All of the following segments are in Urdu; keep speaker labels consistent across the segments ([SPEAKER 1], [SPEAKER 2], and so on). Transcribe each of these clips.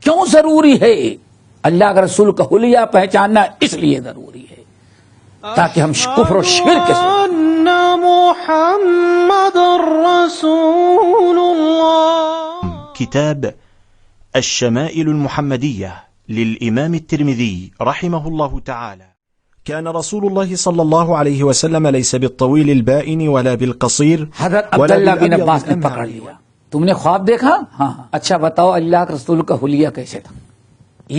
[SPEAKER 1] کیوں ضروری ہے؟ اللہ کے رسول کا حلیہ پہچاننا اس لیے ضروری ہے تاکہ ہم کفر و شرک سے
[SPEAKER 2] محمد رسول اللہ.
[SPEAKER 3] كتاب الشمائل المحمدية للإمام الترمذي رحمه الله تعالى. كان رسول الله صلى الله عليه وسلم ليس بالطويل البائن ولا بالقصير.
[SPEAKER 1] حضرت عبداللہ بن عباس نے پکڑ لیا. تم نے خواب دیکھا؟ ہاں. اچھا بتاؤ اللہ کے رسول کا حلیہ کیسے تھا؟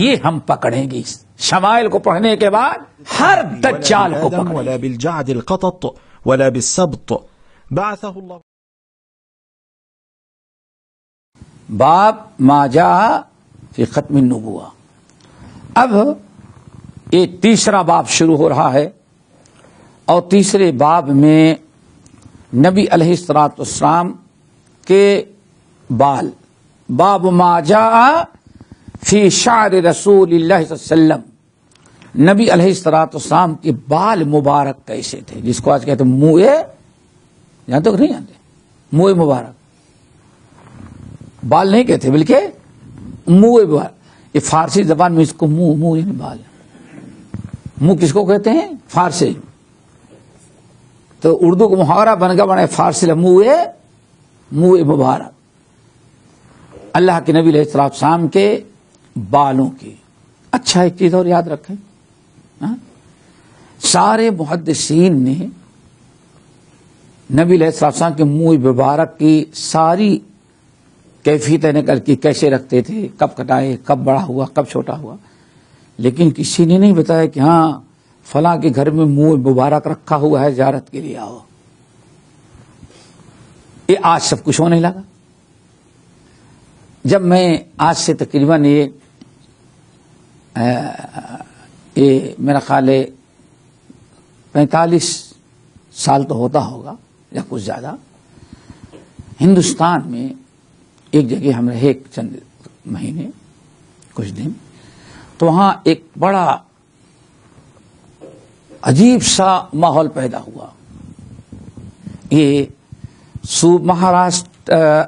[SPEAKER 1] یہ ہم پکڑیں گے. شمائل کو پڑھنے کے بعد ہر دجال کو پکڑیں
[SPEAKER 3] ولا بالجعد القطط ولا بالسبط بعثه الله.
[SPEAKER 1] باب ما جاء فی ختم النبوہ. اب یہ تیسرا باب شروع ہو رہا ہے اور تیسرے باب میں نبی علیہ الصلوۃ والسلام کے بال. باب ما جاء فی شعر رسول اللہ صلی اللہ علیہ وسلم. نبی علیہ الصلوۃ والسلام کے بال مبارک کیسے تھے، جس کو آج کہتے ہیں منہ. جانتے ہو کہ نہیں جانتے؟ منہ مبارک بال نہیں کہتے بلکہ منہ مبارک. یہ فارسی زبان میں اس کو منہ یعنی بال. منہ کس کو کہتے ہیں؟ فارسی. تو اردو کو محاورہ بن گیا بنا فارسی منہ مبارک. اللہ کے نبی علیہ السلام کے بالوں کی. اچھا ایک چیز اور یاد رکھیں، سارے محدثین نے نبی علیہ السلام کے منہ مبارک کی ساری کیفیت نقل کی، کیسے رکھتے تھے، کب کٹائے، کب بڑا ہوا، کب چھوٹا ہوا. لیکن کسی نے نہیں بتایا کہ ہاں فلاں کے گھر میں منہ مبارک رکھا ہوا ہے، زیارت کے لیے آؤ. یہ آج سب کچھ ہونے لگا. جب میں آج سے تقریباً یہ میرا خیال ہے 45 سال تو ہوتا ہوگا یا کچھ زیادہ، ہندوستان میں ایک جگہ ہم رہے چند مہینے کچھ دن، تو وہاں ایک بڑا عجیب سا ماحول پیدا ہوا. یہ مہاراشٹر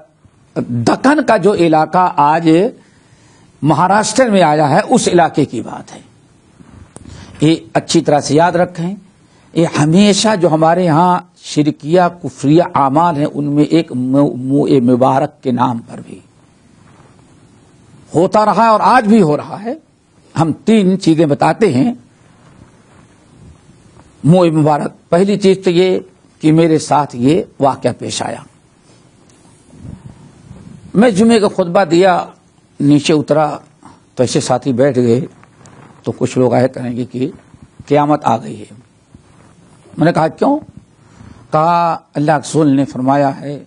[SPEAKER 1] دکن کا جو علاقہ آج مہاراشٹر میں آیا ہے اس علاقے کی بات ہے. یہ اچھی طرح سے یاد رکھیں. یہ ہمیشہ جو ہمارے ہاں شرکیہ کفریہ اعمال ہیں ان میں ایک منہ مبارک کے نام پر بھی ہوتا رہا ہے اور آج بھی ہو رہا ہے. ہم 3 چیزیں بتاتے ہیں منہ مبارک. پہلی چیز تو یہ کہ میرے ساتھ یہ واقعہ پیش آیا. میں جمعے کا خطبہ دیا، نیچے اترا تو ایسے ساتھی بیٹھ گئے تو کچھ لوگ آئے کریں گے کہ قیامت آ گئی ہے. میں نے کہا کیوں؟ کہا اللہ کے رسول نے فرمایا ہے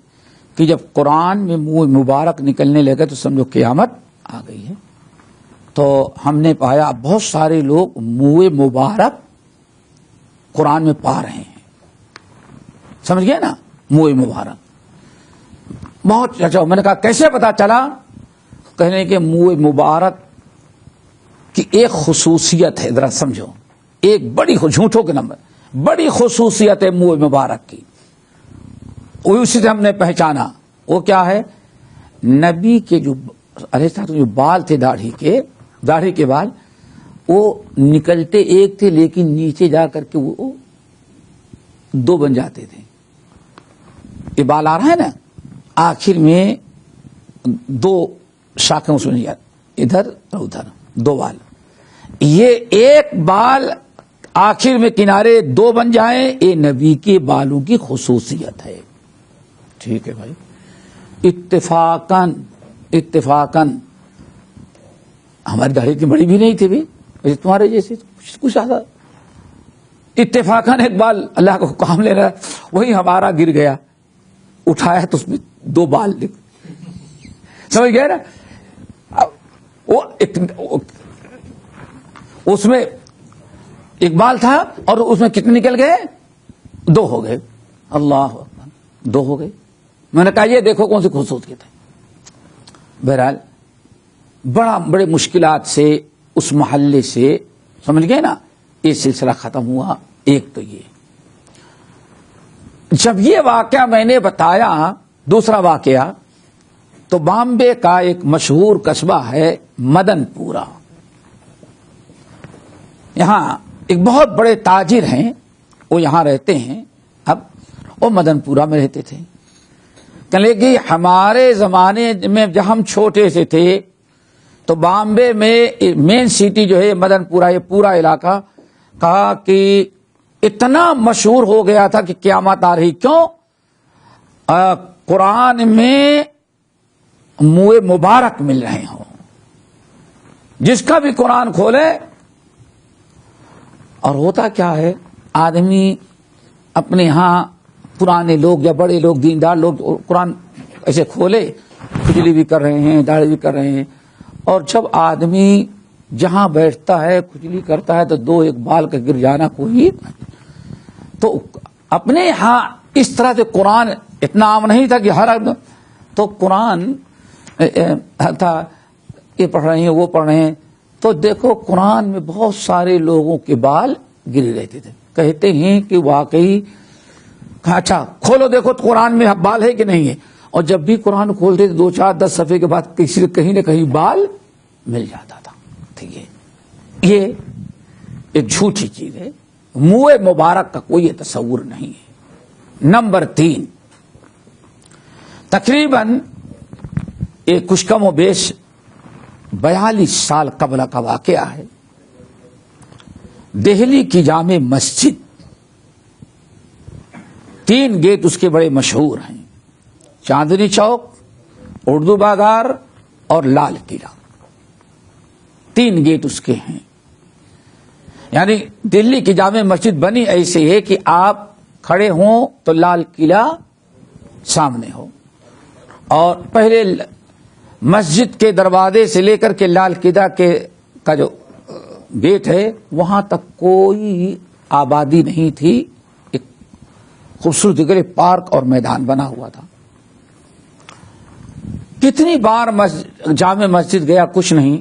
[SPEAKER 1] کہ جب قرآن میں منہ مبارک نکلنے لگے تو سمجھو قیامت آ گئی ہے. تو ہم نے پایا بہت سارے لوگ منہ مبارک قرآن میں پا رہے ہیں. سمجھ گئے نا؟ منہ مبارک بہت اچھا. میں نے کہا کیسے پتا چلا؟ کہنے کہ منہ مبارک کی ایک خصوصیت ہے، ذرا سمجھو. ایک بڑی جھوٹوں کے نمبر بڑی خصوصیت ہے منہ مبارک کی. اسی سے ہم نے پہچانا. وہ کیا ہے؟ نبی کے جو علیہ السلام جو بال تھے داڑھی کے بال، وہ نکلتے ایک تھے لیکن نیچے جا کر کے وہ 2 بن جاتے تھے. یہ بال آ رہا ہے نا، آخر میں 2 شاخیں اس میں ادھر اور ادھر 2 بال. یہ ایک بال آخر میں کنارے 2 بن جائیں، یہ نبی کے بالوں کی خصوصیت ہے. ٹھیک ہے بھائی. اتفاقاً ہماری داڑھی اتنی بڑی بھی نہیں تھی بھی تمہارے جیسے کچھ آتا. اتفاقاً ایک بال اللہ کو کام لے رہا، وہی ہمارا گر گیا. اٹھایا تو اس میں 2 بال سمجھ گئے نا. وہ اس میں ایک بال تھا اور اس میں کتنے نکل گئے؟ 2 ہو گئے. اللہ اکبر، 2 ہو گئے. میں نے کہا یہ دیکھو کون سی خصوصیت ہے. بہرحال بڑے مشکلات سے اس محلے سے سمجھ گئے نا یہ سلسلہ ختم ہوا. ایک تو یہ جب یہ واقعہ میں نے بتایا، دوسرا واقعہ تو بامبے کا ایک مشہور قصبہ ہے مدن پورہ. یہاں ایک بہت بڑے تاجر ہیں, وہ یہاں رہتے ہیں. اب وہ مدن پورہ میں رہتے تھے. کہنے کہ ہمارے زمانے میں جب ہم چھوٹے سے تھے تو بامبے میں مین سٹی جو ہے مدن پورہ, یہ پورا علاقہ کہا کہ اتنا مشہور ہو گیا تھا کہ قیامت آ رہی. کیوں؟ قرآن میں منہ مبارک مل رہے ہوں. جس کا بھی قرآن کھولے. اور ہوتا کیا ہے, آدمی اپنے ہاں پرانے لوگ یا بڑے لوگ دیندار لوگ قرآن ایسے کھولے, کھجلی بھی کر رہے ہیں, داڑھی بھی کر رہے ہیں, اور جب آدمی جہاں بیٹھتا ہے کھجلی کرتا ہے تو دو ایک بال کا گر جانا کوئی. تو اپنے ہاں اس طرح سے قرآن اتنا عام نہیں تھا کہ ہر تو قرآن تھا, یہ پڑھ رہے ہیں وہ پڑھ رہے ہیں. تو دیکھو قرآن میں بہت سارے لوگوں کے بال گرے رہتے تھے. کہتے ہیں کہ واقعی اچھا کھولو دیکھو قرآن میں بال ہے کہ نہیں ہے. اور جب بھی قرآن کھولتے تھے 2-4-10 صفحے کے بعد کسی کہیں نہ کہیں بال مل جاتا تھا. ٹھیک ہے, یہ ایک جھوٹی چیز ہے. منہ مبارک کا کوئی تصور نہیں ہے. نمبر 3, تقریباً ایک کچھ کم و بیش 42 سال قبل کا واقعہ ہے. دہلی کی جامع مسجد 3 گیٹ اس کے بڑے مشہور ہیں, چاندنی چوک, اردو بازار اور لال قلعہ. 3 گیٹ اس کے ہیں. یعنی دلی کی جامع مسجد بنی ایسے ہے کہ آپ کھڑے ہوں تو لال قلعہ سامنے ہو, اور پہلے مسجد کے دروازے سے لے کر کے لال قلعہ کا جو گیٹ ہے وہاں تک کوئی آبادی نہیں تھی. ایک خوبصورت جگہ پارک اور میدان بنا ہوا تھا. کتنی بار جامع مسجد گیا, کچھ نہیں.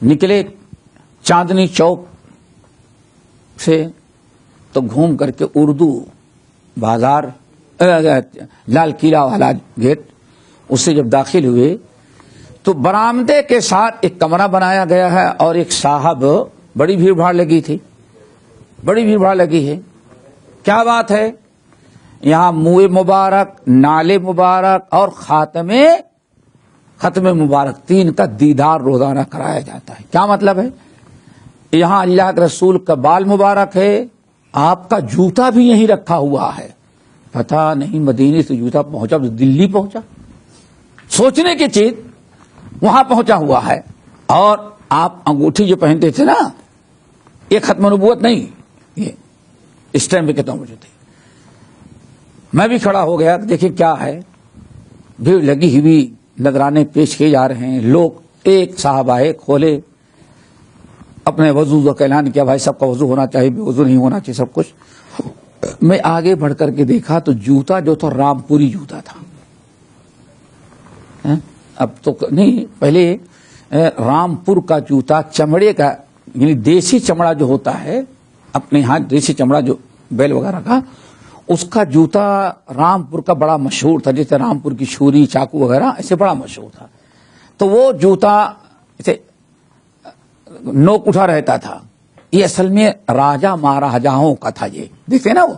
[SPEAKER 1] نکلے چاندنی چوک سے تو گھوم کر کے اردو بازار لال قلعہ والا گیٹ, اس سے جب داخل ہوئے تو برآمدے کے ساتھ ایک کمرہ بنایا گیا ہے, اور ایک صاحب, بڑی بھیڑ بھاڑ لگی تھی, بڑی بھیڑ بھاڑ لگی ہے. کیا بات ہے, یہاں منہ مبارک, نالے مبارک اور ختم مبارک 3 کا دیدار روزانہ کرایا جاتا ہے. کیا مطلب ہے؟ یہاں اللہ کے رسول کا بال مبارک ہے, آپ کا جوتا بھی یہیں رکھا ہوا ہے. پتہ نہیں مدینے سے جوتا پہنچا تو دلی پہنچا, سوچنے کی چیز, وہاں پہنچا ہوا ہے. اور آپ انگوٹھی جو پہنتے تھے نا, یہ ختم نبوت نہیں, یہ اس ٹائم پہ کہتا ہوں مجھے تھے. میں بھی کھڑا ہو گیا, دیکھیں کیا ہے, بھیڑ لگی ہوئی, نذرانے پیش کیے جا رہے ہیں لوگ. ایک صاحب آئے, کھولے, اپنے وضو کا اعلان کیا, بھائی سب کا وضو ہونا چاہیے, بے وضو نہیں ہونا چاہیے سب کچھ. میں آگے بڑھ کر کے دیکھا تو جوتا جو تھا رامپوری جوتا تھا. اب تو نہیں, پہلے رامپور کا جوتا چمڑے کا, یعنی دیسی چمڑا جو ہوتا ہے اپنے ہاں, دیسی چمڑا جو بیل وغیرہ کا, اس کا جوتا رامپور کا بڑا مشہور تھا. جیسے رامپور کی چھری چاقو وغیرہ ایسے بڑا مشہور تھا. تو وہ جوتا ایسے نوک اٹھا رہتا تھا. یہ اصل میں راجا مہاراجاؤں کا تھا. یہ دیکھتے ہیں نا وہ,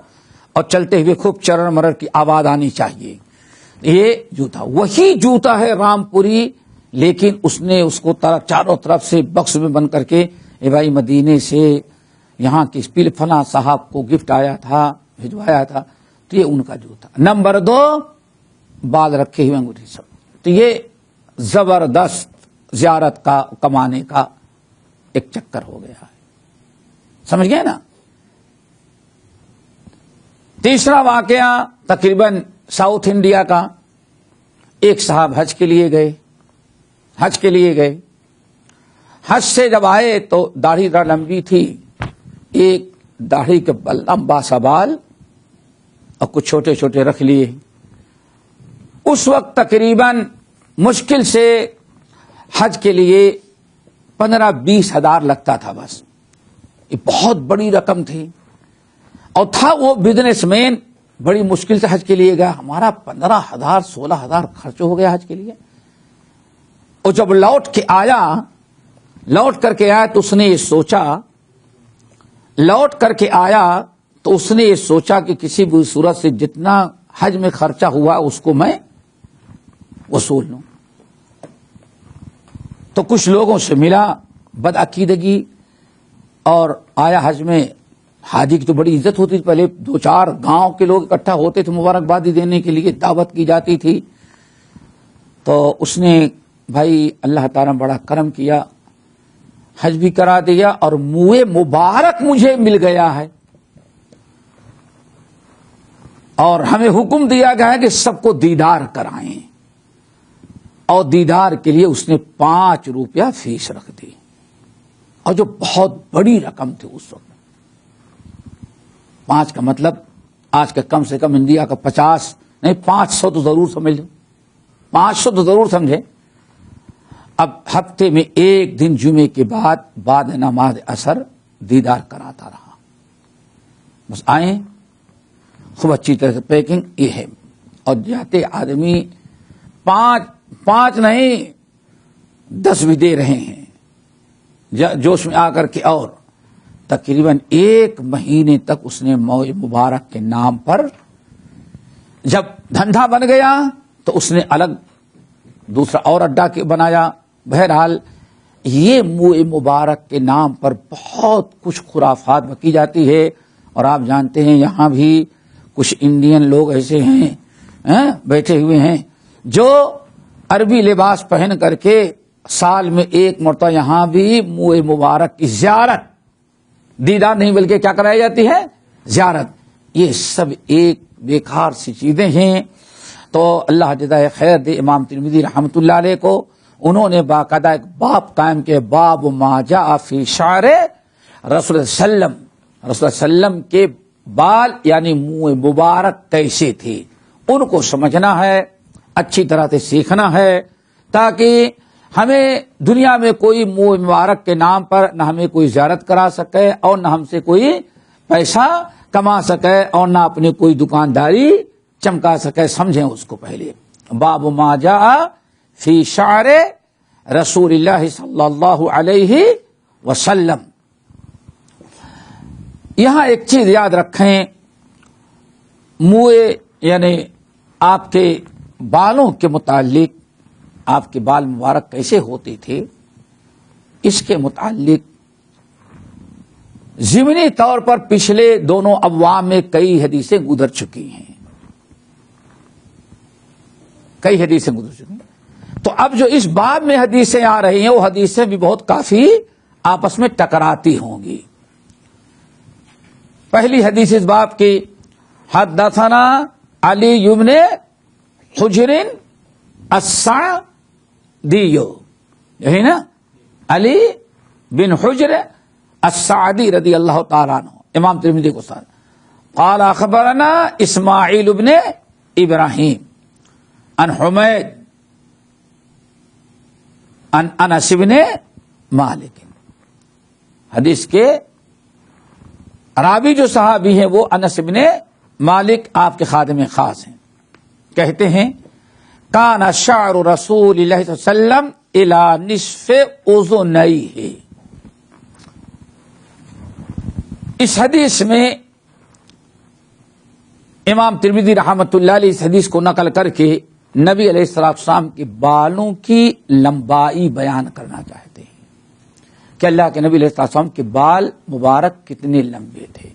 [SPEAKER 1] اور چلتے ہوئے خوب چرر مرر کی آواز آنی چاہیے. یہ جوتا وہی جوتا ہے رامپوری, لیکن اس نے اس کو چاروں طرف سے باکس میں بند کر کے, اے بھائی مدینے سے یہاں کی پیر فلاں صاحب کو گفٹ آیا تھا, بھجوایا تھا, تو یہ ان کا جوتا. نمبر 2, بال رکھے ہوئے انگوٹھی سب. تو یہ زبردست زیارت کا کمانے کا ایک چکر ہو گیا ہے. سمجھ گئے نا. تیسرا واقعہ تقریباً ساؤتھ انڈیا کا. ایک صاحب حج کے لیے گئے. حج سے جب آئے تو داڑھی لمبی تھی, ایک داڑھی کے لمبا سا بال اور کچھ چھوٹے چھوٹے رکھ لیے. اس وقت تقریباً مشکل سے حج کے لیے 15-20 ہزار لگتا تھا بس. یہ بہت بڑی رقم تھی. اور تھا وہ بزنس مین, بڑی مشکل سے حج کے لیے گیا, ہمارا 15,000 16,000 خرچ ہو گیا حج کے لیے. اور جب لوٹ کر کے آیا تو اس نے یہ سوچا کہ کسی بھی صورت سے جتنا حج میں خرچہ ہوا اس کو میں وصول لوں. تو کچھ لوگوں سے ملا بدعقیدگی, اور آیا حج میں. حاجی کی تو بڑی عزت ہوتی تھی, پہلے 2-4 گاؤں کے لوگ اکٹھا ہوتے تھے مبارکبادی دینے کے لیے, دعوت کی جاتی تھی. تو اس نے بھائی اللہ تعالیٰ بڑا کرم کیا, حج بھی کرا دیا اور منہ مبارک مجھے مل گیا ہے, اور ہمیں حکم دیا گیا ہے کہ سب کو دیدار کرائیں. اور دیدار کے لیے اس نے 5 روپیہ فیس رکھ دی, اور جو بہت بڑی رقم تھی اس وقت. 5 کا مطلب آج کا کم سے کم انڈیا کا 50 نہیں 500 تو ضرور سمجھ لیں, 500 تو ضرور سمجھیں. اب ہفتے میں 1 دن جمعے کے بعد نماز عصر دیدار کراتا رہا. بس آئیں, خوب اچھی طرح سے پیکنگ یہ ہے, اور جاتے آدمی 5 نہیں 10 بھی دے رہے ہیں جوش میں آ کر کے. اور تقریباً 1 مہینے تک اس نے موئے مبارک کے نام پر, جب دھندا بن گیا تو اس نے الگ دوسرا اور اڈا بنایا. بہرحال یہ موئے مبارک کے نام پر بہت کچھ خرافات بکی جاتی ہے. اور آپ جانتے ہیں یہاں بھی کچھ انڈین لوگ ایسے ہیں بیٹھے ہوئے ہیں جو عربی لباس پہن کر کے سال میں 1 مرتبہ یہاں بھی موئے مبارک کی زیارت, دیدار نہیں بلکہ کیا کرائی جاتی ہے, زیارت. یہ سب ایک بیکار سی چیزیں ہیں. تو اللہ جزائے خیر دے امام ترمذی رحمۃ اللہ علیہ کو, انہوں نے باقاعدہ ایک باب قائم کیا, باب ما جاء فی شعر رسول وسلم. رسول وسلم کے بال یعنی منہ مبارک کیسے تھے, ان کو سمجھنا ہے, اچھی طرح سے سیکھنا ہے, تاکہ ہمیں دنیا میں کوئی منہ مبارک کے نام پر نہ ہمیں کوئی زیارت کرا سکے, اور نہ ہم سے کوئی پیسہ کما سکے, اور نہ اپنی کوئی دکانداری چمکا سکے. سمجھیں اس کو پہلے. باب ما جاء فی شعر رسول اللہ صلی اللہ علیہ وسلم. یہاں ایک چیز یاد رکھیں, منہ یعنی آپ کے بالوں کے متعلق, آپ کے بال مبارک کیسے ہوتے تھے, اس کے متعلق ضمنی طور پر پچھلے دونوں ابواب میں کئی حدیثیں گزر چکی ہیں. تو اب جو اس باب میں حدیثیں آ رہی ہیں وہ حدیثیں بھی بہت کافی آپس میں ٹکراتی ہوں گی. پہلی حدیث اس باب کی, حدثنا علی بن حجر السعدی, یہی نا, علی بن حجر السعدی رضی اللہ تعالیٰ عنہ, امام ترمذی کو ساتھ. قال اخبرنا اسماعیل بن ابراہیم عن حمید عن انس بن مالک. حدیث کے راوی جو صحابی ہیں وہ انس بن مالک آپ کے خادم خاص ہیں. کہتے ہیں کان شعر رسول اللہ صلی اللہ علیہ وسلم الی نصف اذنیہ. اس حدیث میں امام ترمذی رحمۃ اللہ علیہ اس حدیث کو نقل کر کے نبی علیہ السلام کے بالوں کی لمبائی بیان کرنا چاہتے ہیں کہ اللہ کے نبی علیہ السلام کے بال مبارک کتنے لمبے تھے.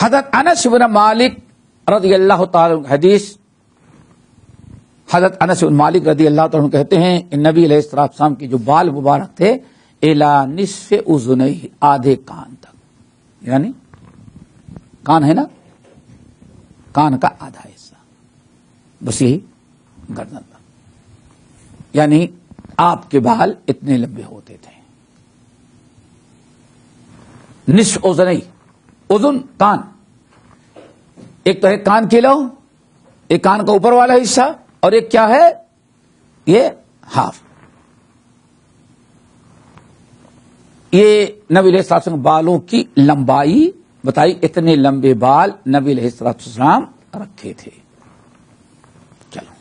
[SPEAKER 1] حضرت انس بن مالک رضی اللہ تعالی حدیث, حضرت انس بن مالک رضی اللہ تعالی کہتے ہیں کہ نبی علیہ السلام کے جو بال مبارک تھے الی نصف اذنیہ, آدھے کان تک, یعنی کان ہے نا, کان کا آدھا حصہ, بس یہی گردن تک, یعنی آپ کے بال اتنے لمبے ہوتے تھے. نصف اذنیہ, اذن کان, ایک تو ہے کان کے لو, ایک کان کا اوپر والا حصہ, اور ایک کیا ہے یہ ہاف. یہ نبی علیہ السلام بالوں کی لمبائی بتائی اتنے لمبے بال نبی علیہ الصلوۃ والسلام رکھے تھے. چلو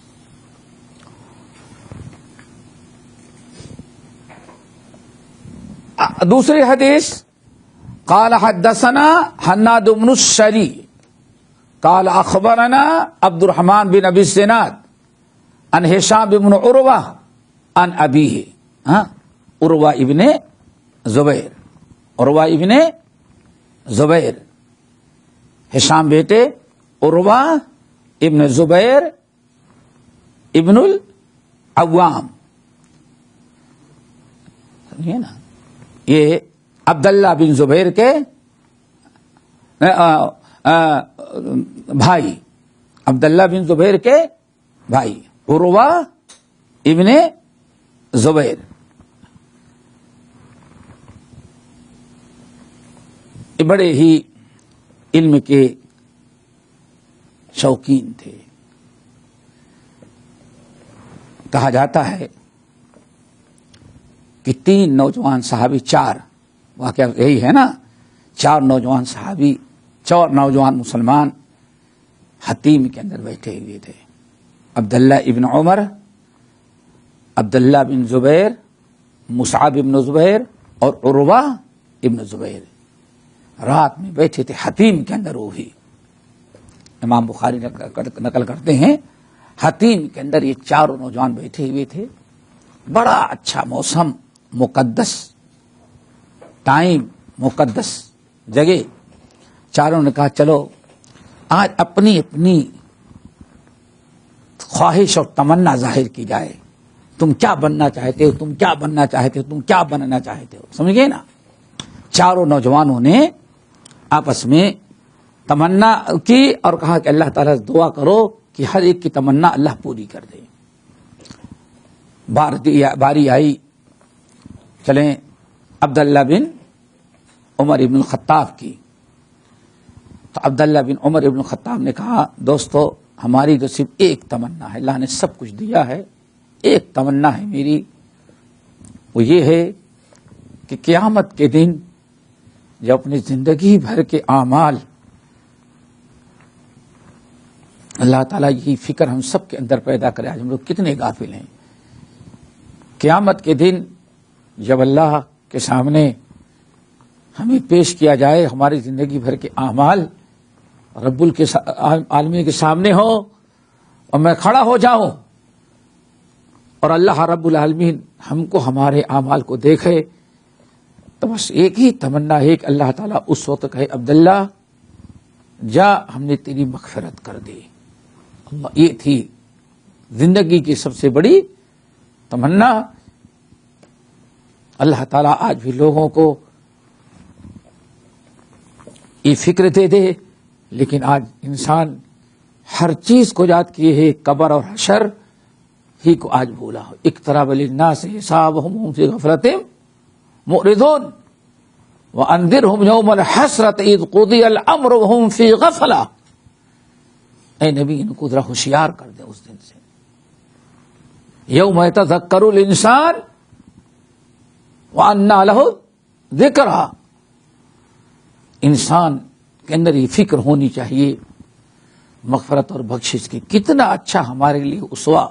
[SPEAKER 1] دوسری حدیث قال حدثنا حناد بن السری قال اخبرنا عبد الرحمن بن ابی الزناد عن ہشام بن عروہ عن ابیہ. عروہ ابن زبیر، عروہ ابن زبیر، ہشام بیٹے عروہ ابن زبیر ابن العوام. سمجھے نا، یہ عبداللہ بن زبیر کے بھائی، عبداللہ بن زبیر کے بھائی عروہ ابن زبیر. بڑے ہی علم کے شوقین تھے. کہا جاتا ہے کہ 3 نوجوان صحابی، 4 واقعہ یہی ہے نا، 4 نوجوان صحابی، 4 نوجوان مسلمان حتیم کے اندر بیٹھے ہوئے تھے. عبداللہ ابن عمر، عبداللہ بن زبیر، مصعب ابن زبیر اور عروہ ابن زبیر رات میں بیٹھے تھے حتیم کے اندر. وہ بھی امام بخاری نقل کرتے ہیں حتیم کے اندر یہ 4 نوجوان بیٹھے ہوئے تھے. بڑا اچھا موسم، مقدس ٹائم، مقدس جگہ. چاروں نے کہا چلو آج اپنی اپنی خواہش اور تمنا ظاہر کی جائے. تم کیا بننا چاہتے ہو، تم کیا بننا چاہتے ہو، تم کیا بننا چاہتے ہو. سمجھ گئے نا. 4 نوجوانوں نے آپس میں تمنا کی اور کہا کہ اللہ تعالیٰ سے دعا کرو کہ ہر ایک کی تمنا اللہ پوری کر دے. باری آئی، چلیں عبداللہ بن عمر ابن الخطاب کی. تو عبداللہ بن عمر ابن الخطاب نے کہا دوستو ہماری تو صرف ایک تمنا ہے، اللہ نے سب کچھ دیا ہے، ایک تمنا ہے میری، وہ یہ ہے کہ قیامت کے دن جب اپنی زندگی بھر کے اعمال، اللہ تعالیٰ یہی فکر ہم سب کے اندر پیدا کرے. آج ہم لوگ کتنے غافل ہیں. قیامت کے دن جب اللہ کے سامنے ہمیں پیش کیا جائے، ہماری زندگی بھر کے اعمال رب العالمین کے سامنے ہو اور میں کھڑا ہو جاؤں اور اللہ رب العالمین ہم کو ہمارے اعمال کو دیکھے، تو بس ایک ہی تمنا ہے کہ اللہ تعالیٰ اس وقت کہے عبداللہ جا، ہم نے تیری مغفرت کر دی. یہ تھی زندگی کی سب سے بڑی تمنا. اللہ تعالیٰ آج بھی لوگوں کو یہ فکر دے دے، لیکن آج انسان ہر چیز کو یاد کیے ہے، قبر اور حشر ہی کو آج بھولا ہو. اقترب للناس حسابهم وهم في غفلة معرضون وانذرهم يوم الحسرة اذ قضي الامر وهم في غفلة. اے نبی ان کو ذرا ہوشیار کر دے اس دن سے. یوم یتذکر الانسان وانى له ذکرى. انسان کے اندر یہ فکر ہونی چاہیے مغفرت اور بخشش کی. کتنا اچھا ہمارے لیے اسوا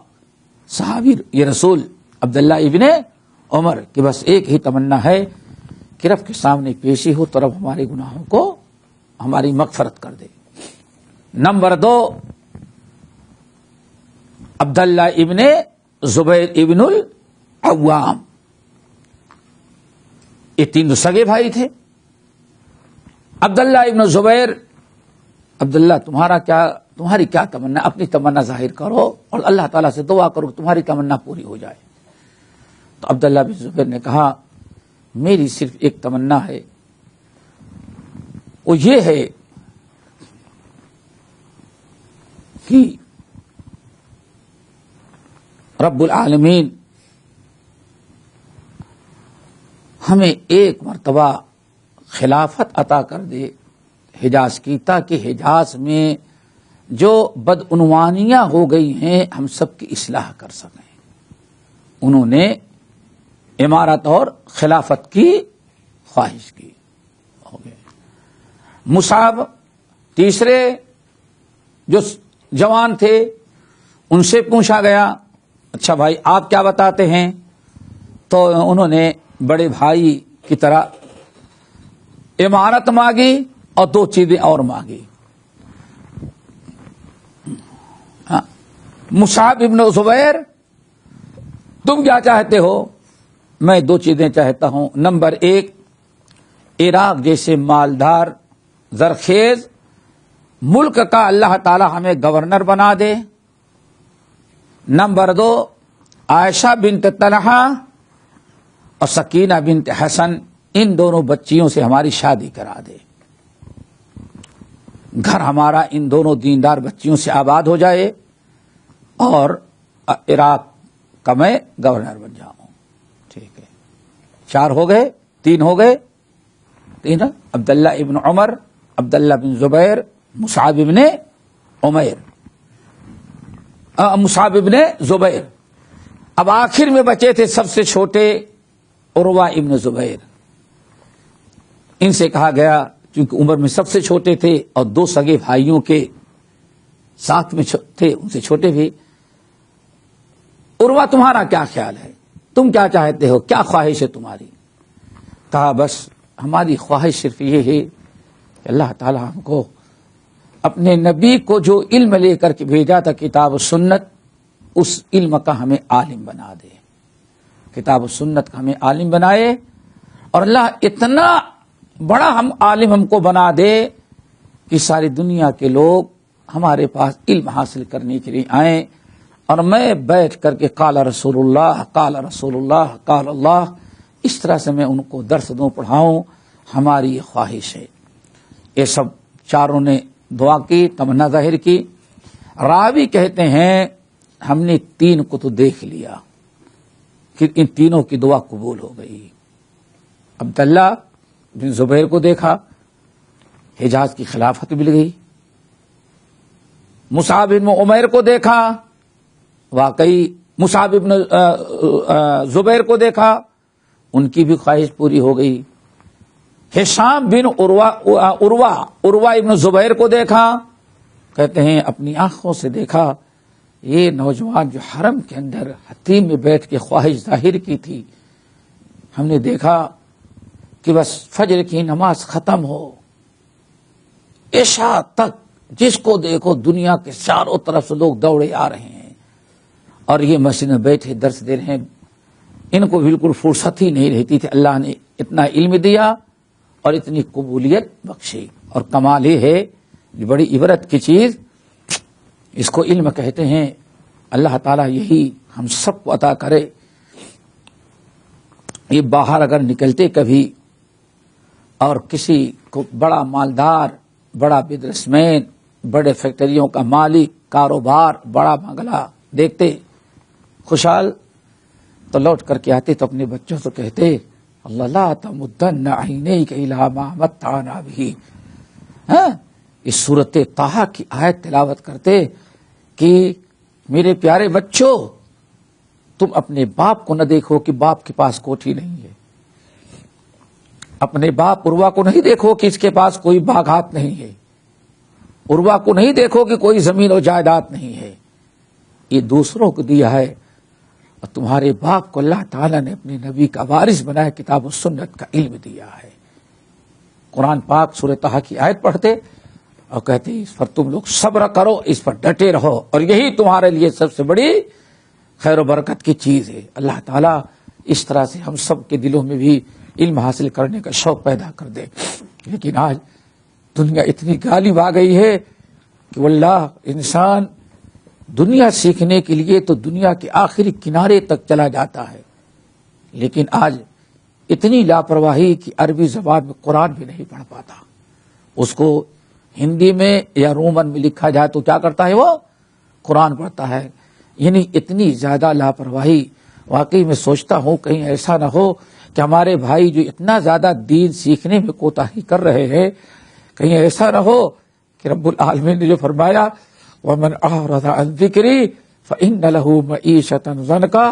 [SPEAKER 1] صحابی یہ رسول عبداللہ ابن عمر کہ بس ایک ہی تمنا ہے کہ رب کے سامنے پیشی ہو تو رب ہمارے گناہوں کو ہماری مغفرت کر دے. نمبر 2 عبداللہ ابن زبیر ابن العوام. یہ 3 سگے بھائی تھے. عبداللہ ابن زبیر، عبداللہ تمہاری کیا تمنا، اپنی تمنا ظاہر کرو اور اللہ تعالیٰ سے دعا کرو تمہاری تمنا پوری ہو جائے. تو عبداللہ بن زبیر نے کہا میری صرف ایک تمنا ہے، وہ یہ ہے کہ رب العالمین ہمیں ایک مرتبہ خلافت عطا کر دے حجاز کی، تاکہ حجاز میں جو بدعنوانیاں ہو گئی ہیں ہم سب کی اصلاح کر سکیں. انہوں نے امارت اور خلافت کی خواہش کی. ہو گئے. مصعب تیسرے جو جوان تھے ان سے پوچھا گیا اچھا بھائی آپ کیا بتاتے ہیں؟ تو انہوں نے بڑے بھائی کی طرح امارت مانگی اور 2 چیزیں اور مانگی. مصعب ابن زبیر تم کیا چاہتے ہو؟ میں 2 چیزیں چاہتا ہوں. نمبر 1 عراق جیسے مالدار زرخیز ملک کا اللہ تعالی ہمیں گورنر بنا دے. نمبر 2 عائشہ بنت طلحہ اور سکینہ بنت حسن ان دونوں بچیوں سے ہماری شادی کرا دے. گھر ہمارا ان دونوں دیندار بچیوں سے آباد ہو جائے اور عراق کا میں گورنر بن جاؤں. ٹھیک ہے 4 ہو گئے 3 ہو گئے 3 عبداللہ ابن عمر عبداللہ بن زبیر مصعب ابن عمیر مصعب ابن زبیر. اب آخر میں بچے تھے سب سے چھوٹے عروہ ابن زبیر. ان سے کہا گیا چونکہ عمر میں سب سے چھوٹے تھے اور 2 سگے بھائیوں کے ساتھ میں تھے ان سے چھوٹے بھی. عروہ تمہارا کیا خیال ہے؟ تم کیا چاہتے ہو؟ کیا خواہش ہے تمہاری؟ کہا بس ہماری خواہش صرف یہ ہے کہ اللہ تعالی ہم کو اپنے نبی کو جو علم لے کر کے بھیجا تھا کتاب و سنت اس علم کا ہمیں عالم بنا دے. کتاب و سنت کا ہمیں عالم بنائے اور اللہ اتنا بڑا عالم ہم کو بنا دے کہ ساری دنیا کے لوگ ہمارے پاس علم حاصل کرنے کے لیے آئیں اور میں بیٹھ کر کے قال رسول اللہ قال اللہ اس طرح سے میں ان کو درس دوں پڑھاؤں. ہماری یہ خواہش ہے. یہ سب چاروں نے دعا کی تمنا ظاہر کی. راوی کہتے ہیں ہم نے 3 کو تو دیکھ لیا پھر ان تینوں کی دعا قبول ہو گئی. عبداللہ بن زبیر کو دیکھا حجاز کی خلافت مل گئی. مصعب بن عمیر کو دیکھا واقعی مصعب بن زبیر کو دیکھا ان کی بھی خواہش پوری ہو گئی. ہشام بن عروہ ابن زبیر کو دیکھا کہتے ہیں اپنی آنکھوں سے دیکھا یہ نوجوان جو حرم کے اندر حتیم میں بیٹھ کے خواہش ظاہر کی تھی ہم نے دیکھا کہ بس فجر کی نماز ختم ہو عشاء تک جس کو دیکھو دنیا کے چاروں طرف سے لوگ دوڑے آ رہے ہیں اور یہ مسجد میں بیٹھے درس دے رہے ہیں. ان کو بالکل فرصت ہی نہیں رہتی تھی. اللہ نے اتنا علم دیا اور اتنی قبولیت بخشی. اور کمال یہ ہے بڑی عبرت کی چیز اس کو علم کہتے ہیں. اللہ تعالیٰ یہی ہم سب کو عطا کرے. یہ باہر اگر نکلتے کبھی اور کسی کو بڑا مالدار بڑا بزنس مین بڑے فیکٹریوں کا مالک کاروبار بڑا بنگلہ دیکھتے خوشحال تو لوٹ کر کے آتے تو اپنے بچوں سے کہتے اللہ لا تمدن عینیک الی ما متعنا بہ. اس سورۃ طٰہٰ کی آیت تلاوت کرتے کہ میرے پیارے بچوں تم اپنے باپ کو نہ دیکھو کہ باپ کے پاس کوٹھی نہیں ہے. اپنے باپ عروہ کو نہیں دیکھو کہ اس کے پاس کوئی باغات نہیں ہے. عروہ کو نہیں دیکھو کہ کوئی زمین و جائیداد نہیں ہے. یہ دوسروں کو دیا ہے اور تمہارے باپ کو اللہ تعالیٰ نے اپنے نبی کا وارث بنایا کتاب و سنت کا علم دیا ہے. قرآن پاک سورہ طٰہٰ کی آیت پڑھتے اور کہتے اس پر تم لوگ صبر کرو اس پر ڈٹے رہو اور یہی تمہارے لیے سب سے بڑی خیر و برکت کی چیز ہے. اللہ تعالیٰ اس طرح سے ہم سب کے دلوں میں بھی علم حاصل کرنے کا شوق پیدا کر دے. لیکن آج دنیا اتنی غالب آ گئی ہے کہ واللہ انسان دنیا سیکھنے کے لیے تو دنیا کے آخری کنارے تک چلا جاتا ہے لیکن آج اتنی لاپرواہی کہ عربی زبان میں قرآن بھی نہیں پڑھ پاتا. اس کو ہندی میں یا رومن میں لکھا جائے تو کیا کرتا ہے وہ قرآن پڑھتا ہے. یعنی اتنی زیادہ لاپرواہی. واقعی میں سوچتا ہوں کہیں ایسا نہ ہو کہ ہمارے بھائی جو اتنا زیادہ دین سیکھنے میں کوتاہی کر رہے ہیں کہیں ایسا نہ ہو کہ رب العالمین نے جو فرمایا وَمَنْ أَعْرَضَ عَنْ ذِكْرِي فَإِنَّ لَهُ مَعِيشَةً ضَنْكًا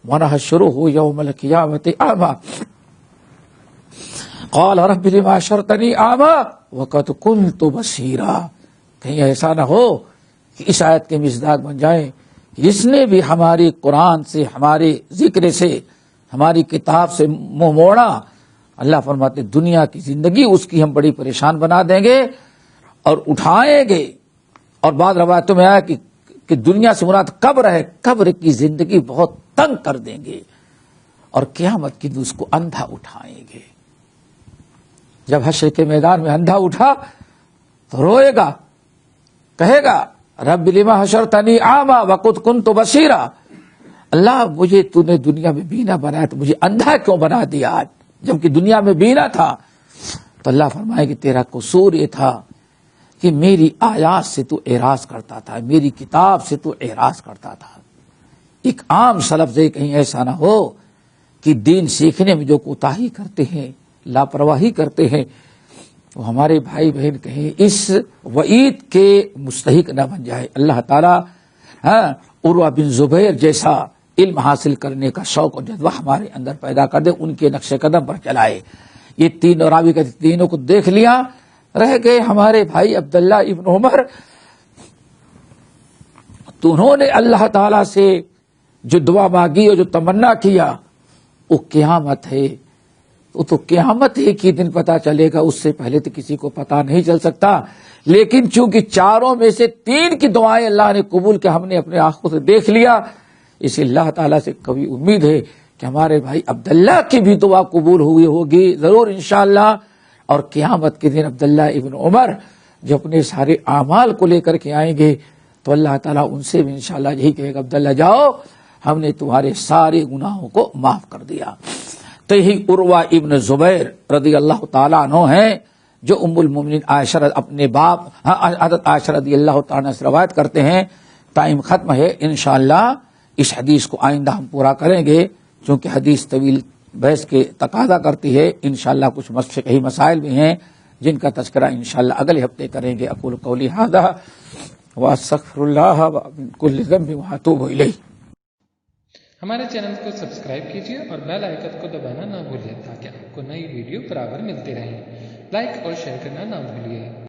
[SPEAKER 1] وَنَحْشُرُهُ يَوْمَ الْقِيَامَةِ أَعْمَىٰ. قال رب لما حشرتنی اعمی وقد كنت بصیرا. کہیں ایسا نہ ہو کہ اس آیت کے مصداق بن جائیں جس نے بھی ہماری قرآن سے، ہمارے ذکر سے، ہماری کتاب سے منہ موڑا، اللہ فرماتے دنیا کی زندگی اس کی ہم بڑی پریشان بنا دیں گے اور اٹھائیں گے. اور بعض روایتوں میں آیا کہ دنیا سے مراد قبر ہے، قبر کی زندگی بہت تنگ کر دیں گے اور قیامت کے دن اس کو اندھا اٹھائیں گے. جب حشر کے میدان میں اندھا اٹھا تو روئے گا، کہے گا رب لما حشرتنی اعمی وقد كنت بصیرا. اللہ مجھے تو نے دنیا میں بینا بنایا تو مجھے اندھا کیوں بنا دیا آج جبکہ دنیا میں بینا تھا؟ تو اللہ فرمائے کہ تیرا قصور یہ تھا کہ میری آیات سے تو اعراض کرتا تھا، میری کتاب سے تو اعراض کرتا تھا. ایک عام سلف سے کہیں ایسا نہ ہو کہ دین سیکھنے میں جو کوتاہی کرتے ہیں، لاپرواہی کرتے ہیں، وہ ہمارے بھائی بہن کہیں اس وعید کے مستحق نہ بن جائے. اللہ تعالیٰ عروہ بن زبیر جیسا علم حاصل کرنے کا شوق اور جذبہ ہمارے اندر پیدا کر دے، ان کے نقش قدم پر چلائے. یہ تین راوی کا تینوں کو دیکھ لیا، رہ گئے ہمارے بھائی عبداللہ ابن عمر. تو انہوں نے اللہ تعالی سے جو دعا مانگی اور جو تمنا کیا وہ قیامت ہے. وہ تو قیامت ہی کی دن پتا چلے گا، اس سے پہلے تو کسی کو پتا نہیں چل سکتا. لیکن چونکہ چاروں میں سے تین کی دعائیں اللہ نے قبول کیا، ہم نے اپنے آنکھوں سے دیکھ لیا، اسے اللہ تعالیٰ سے کبھی امید ہے کہ ہمارے بھائی عبداللہ کی بھی دعا قبول ہوئی ہوگی ضرور انشاءاللہ. اور قیامت کے دن عبداللہ ابن عمر جو اپنے سارے اعمال کو لے کر کے آئیں گے تو اللہ تعالیٰ ان سے بھی انشاءاللہ یہی کہے گا عبداللہ جاؤ، ہم نے تمہارے سارے گناہوں کو معاف کر دیا. تو یہی عروہ ابن زبیر رضی اللہ تعالیٰ عنہ ہیں جو ام المومنین عائشہ اپنے باپ حضرت عائشہ رضی اللہ تعالیٰ سے روایت کرتے ہیں. ٹائم ختم ہے، انشاءاللہ اس حدیث کو آئندہ ہم پورا کریں گے چونکہ حدیث طویل بحث کے تقاضا کرتی ہے. انشاءاللہ کچھ فقہی مسائل بھی ہیں جن کا تذکرہ انشاءاللہ اگلے ہفتے کریں گے. اقول قولی ھذا واستغفر اللہ من کل ذنب واتوب الیہ.
[SPEAKER 4] ہمارے چینل کو سبسکرائب کیجیے اور بیل آئکن کو دبانا نہ بھولیں تاکہ آپ کو نئی ویڈیو برابر ملتی رہیں. لائک اور شیئر کرنا نہ بھولیے.